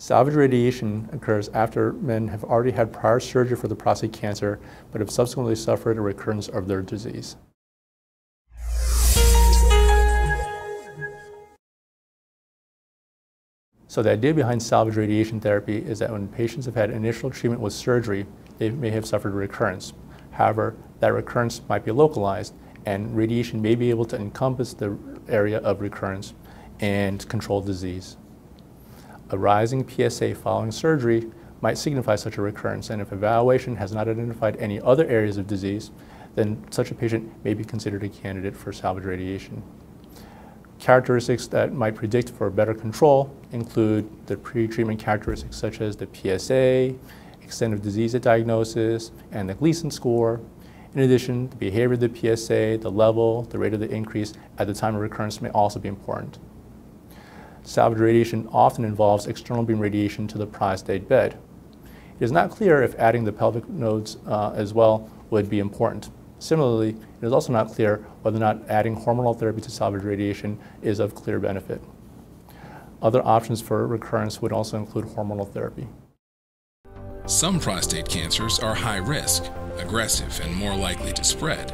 Salvage radiation occurs after men have already had prior surgery for the prostate cancer, but have subsequently suffered a recurrence of their disease. So the idea behind salvage radiation therapy is that when patients have had initial treatment with surgery, they may have suffered a recurrence. However, that recurrence might be localized, and radiation may be able to encompass the area of recurrence and control disease. A rising PSA following surgery might signify such a recurrence, and if evaluation has not identified any other areas of disease, then such a patient may be considered a candidate for salvage radiation. Characteristics that might predict for better control include the pre-treatment characteristics such as the PSA, extent of disease at diagnosis, and the Gleason score. In addition, the behavior of the PSA, the level, the rate of the increase at the time of recurrence may also be important. Salvage radiation often involves external beam radiation to the prostate bed. It is not clear if adding the pelvic nodes as well would be important. Similarly, it is also not clear whether or not adding hormonal therapy to salvage radiation is of clear benefit. Other options for recurrence would also include hormonal therapy. Some prostate cancers are high risk, aggressive, and more likely to spread.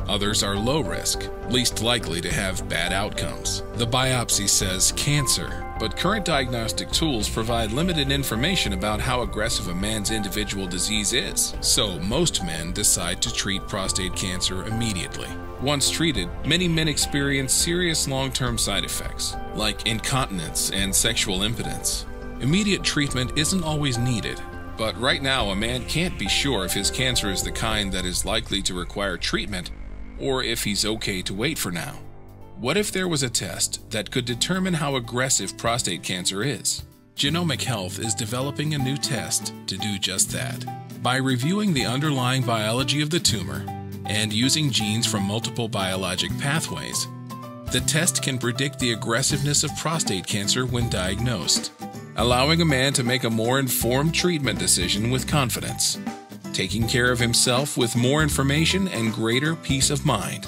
Others are low risk, least likely to have bad outcomes. The biopsy says cancer, but current diagnostic tools provide limited information about how aggressive a man's individual disease is. So most men decide to treat prostate cancer immediately. Once treated, many men experience serious long-term side effects, like incontinence and sexual impotence. Immediate treatment isn't always needed, but right now a man can't be sure if his cancer is the kind that is likely to require treatment or if he's okay to wait for now. What if there was a test that could determine how aggressive prostate cancer is? Genomic Health is developing a new test to do just that. By reviewing the underlying biology of the tumor and using genes from multiple biologic pathways, the test can predict the aggressiveness of prostate cancer when diagnosed, allowing a man to make a more informed treatment decision with confidence, taking care of himself with more information and greater peace of mind.